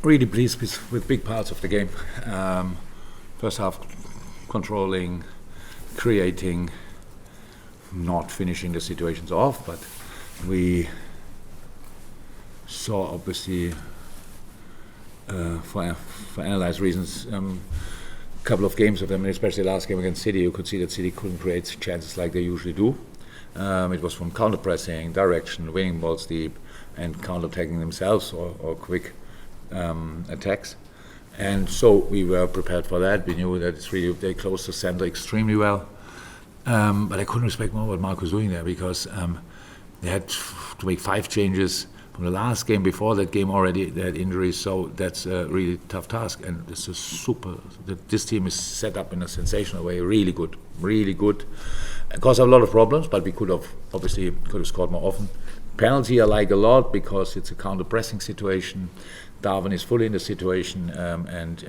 really pleased with big parts of the game. First half, controlling, creating, not finishing the situations off, but we saw obviously for analyzed reasons a couple of games of them, especially the last game against City. You could see that City couldn't create chances like they usually do. It was from counter-pressing, direction, winning balls deep, and counter-attacking themselves or quick attacks. And so we were prepared for that. We knew that they closed the center extremely well. But I couldn't respect more what Mark was doing there, because they had to make 5 changes from the last game. Before that game already they had injuries, so that's a really tough task. And this is this team is set up in a sensational way, really good. It caused a lot of problems, but we could have scored more often. Penalty I like a lot because it's a counter-pressing situation. Darwin is fully in the situation and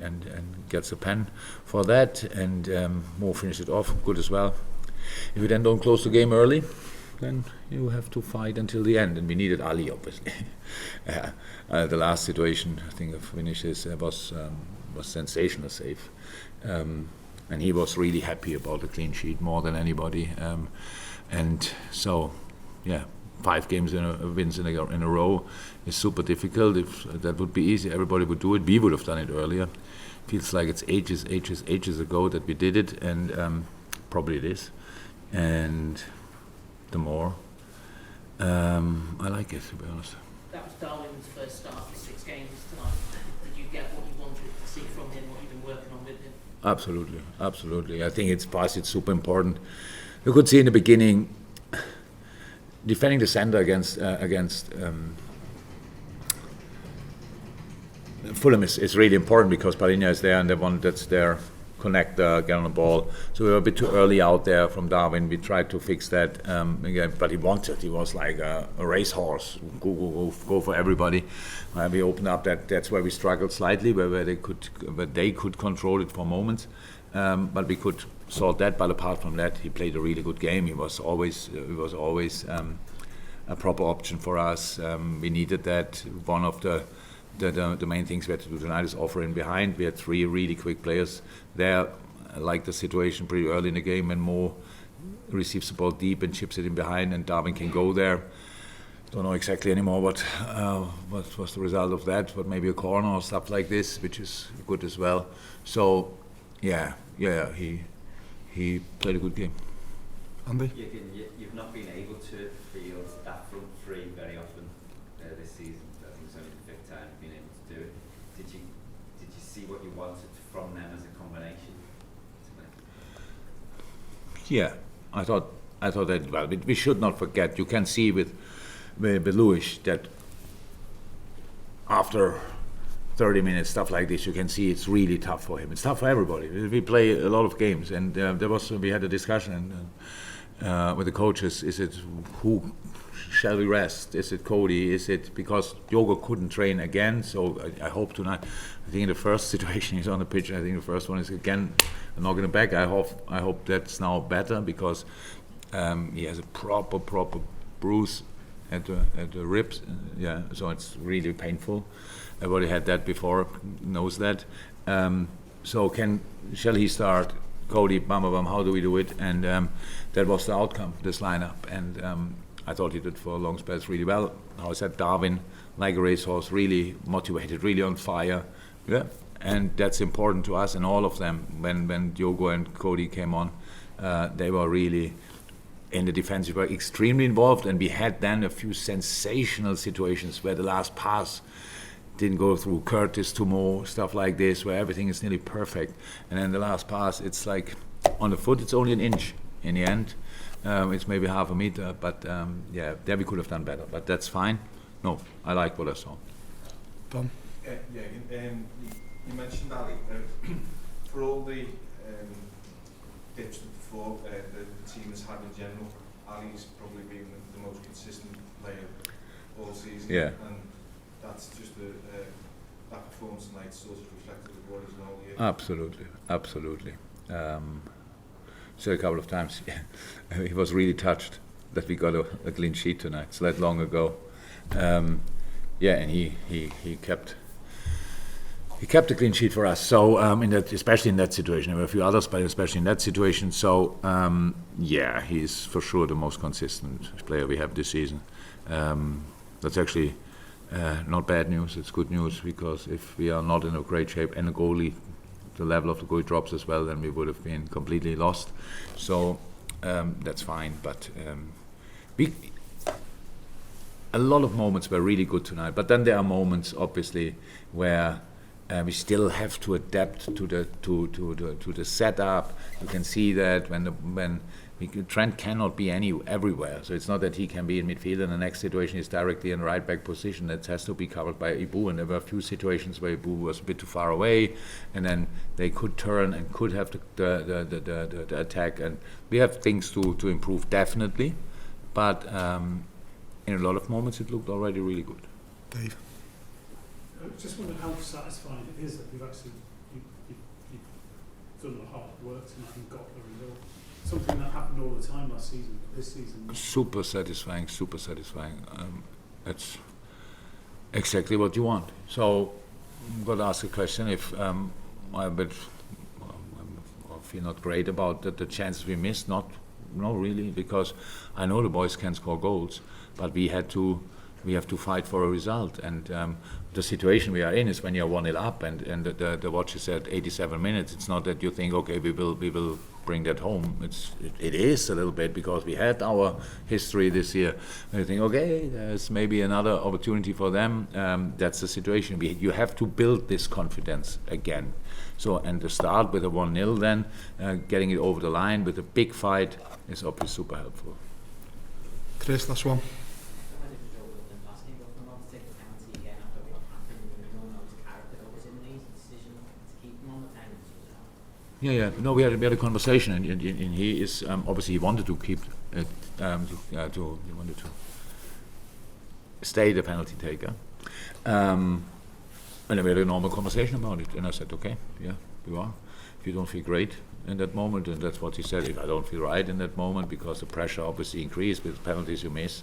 gets a pen for that, and Mo finished it off good as well. If you then don't close the game early, then you have to fight until the end, and we needed Ali obviously. The last situation, I think, of Vinicius was sensational save, and he was really happy about the clean sheet more than anybody, and so 5 wins in a row is super difficult. If that would be easy, everybody would do it. We would have done it earlier. Feels like it's ages ago that we did it, and probably it is. And the more I like it, to be honest. That was Darwin's first start for 6 games tonight. Did you get what you wanted to see from him, what you've been working on with him? Absolutely. I think for us it's super important. You could see in the beginning, defending the center against Fulham is really important, because Palhinha is there and the one that's there, connector, get on the ball. So we were a bit too early out there from Darwin. We tried to fix that again, but he was like a racehorse, go for everybody. We opened up that's where we struggled slightly, where they could control it for moments, but we could sort that. But apart from that, he played a really good game. He was always a proper option for us. We needed that. One of the main things we had to do tonight is offer in behind. We had 3 really quick players there. I like the situation pretty early in the game when Mo receives the ball deep and chips it in behind, and Darwin can go there. Don't know exactly anymore what was the result of that, but maybe a corner or stuff like this, which is good as well. So he played a good game. Andy? You've not been able to field that front 3 very often this season. I think it's only the 5th time you've been able to do it. Did you see what you wanted from them as a combination tonight? Yeah, I thought that. Well, we should not forget. You can see with Luis that after 30 minutes, stuff like this, you can see it's really tough for him. It's tough for everybody. We play a lot of games, and we had a discussion with the coaches. Is it who shall we rest? Is it Cody? Is it because Diogo couldn't train again? So I hope tonight. I think in the first situation he's on the pitch. I think the first one is again a knock in the back. I hope that's now better, because he has a proper bruise at the ribs. So it's really painful. Everybody had that before, knows that. So shall he start? Cody, bam, how do we do it? And that was the outcome, this lineup. And I thought he did for long spells really well. How I said, Darwin, like a racehorse, really motivated, really on fire. Yeah, and that's important to us. And all of them, when Diogo and Cody came on, they were really in the defense. We were extremely involved, and we had then a few sensational situations where the last pass didn't go through Curtis to Mo, stuff like this, where everything is nearly perfect. And then the last pass, it's like on the foot, it's only an inch in the end. It's maybe half a meter, but there we could have done better, but that's fine. No, I like what I saw. Tom? You mentioned Ali. For all the dips that the team has had in general, Ali's probably been the most consistent player all season. Yeah. And that's just that performance tonight sort of reflected the Warriors and all year. Absolutely. Said a couple of times, he was really touched that we got a clean sheet tonight. It's that long ago. And he kept He kept a clean sheet for us. So especially in that situation, there were a few others, but especially in that situation. So yeah, he's for sure the most consistent player we have this season. That's actually not bad news. It's good news, because if we are not in a great shape and the level of the goalie drops as well, then we would have been completely lost. So that's fine. But a lot of moments were really good tonight. But then there are moments, obviously, where we still have to adapt to the setup. You can see that when Trent cannot be everywhere. So it's not that he can be in midfield and the next situation is directly in the right back position. That has to be covered by Ibu. And there were a few situations where Ibu was a bit too far away, and then they could turn and could have the attack. And we have things to improve, definitely. But in a lot of moments, it looked already really good. Dave. I just wonder how satisfying it is that you've done the hard work tonight and got the result. Something that happened all the time last season, but this season. Super satisfying. That's exactly what you want. So I'm going to ask a question. If I feel not great about the chances we missed, no, really, because I know the boys can score goals, but we have to fight for a result. And the situation we are in is when you're 1-0 up and the watch is at 87 minutes. It's not that you think, okay, we will bring that home. It is a little bit, because we had our history this year. And you think, okay, there's maybe another opportunity for them. That's the situation. You have to build this confidence again. So, and to start with a 1-0, then getting it over the line with a big fight is obviously super helpful. Chris, last one. Yeah. No, we had a conversation, and he is obviously he wanted to keep it, he wanted to stay the penalty taker, and then we had a normal conversation about it. And I said, okay, yeah, you are. If you don't feel great in that moment, and that's what he said. If I don't feel right in that moment, because the pressure obviously increased with penalties you miss,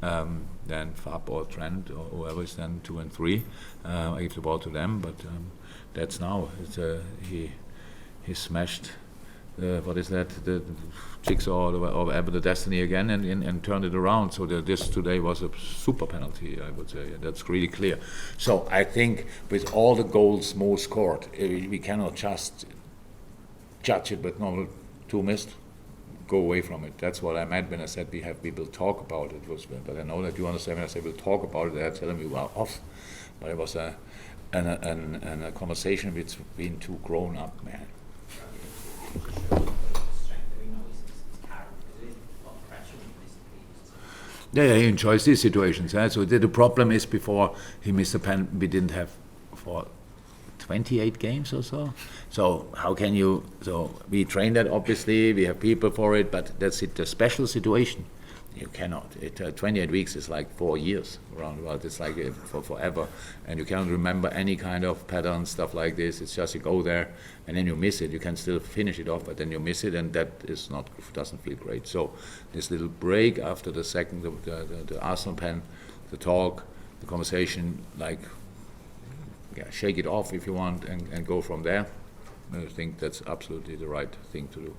then Fab or Trent or whoever is then 2 and 3, I give the ball to them. But that's now. He smashed the jigsaw or whatever, the destiny again, and turned it around. So this today was a super penalty, I would say. That's really clear. So I think with all the goals Mo scored, we cannot just judge it, but normal 2 missed, go away from it. That's what I meant when I said we will talk about it. But I know that you understand when I say we'll talk about it, they're telling me we are off. But it was a conversation between 2 grown-up men. Yeah, he enjoys these situations. So the problem is, before he missed a pen, we didn't have for 28 games or so. So how can you? So we train that, obviously. We have people for it, but that's it. A special situation. You cannot. 28 weeks is like 4 years around about. It's like for forever, and you cannot remember any kind of pattern, stuff like this. It's just you go there and then you miss it. You can still finish it off, but then you miss it, and that doesn't feel great. So this little break after the second, the Arsenal pen, the talk, the conversation, like shake it off if you want, and go from there. I think that's absolutely the right thing to do.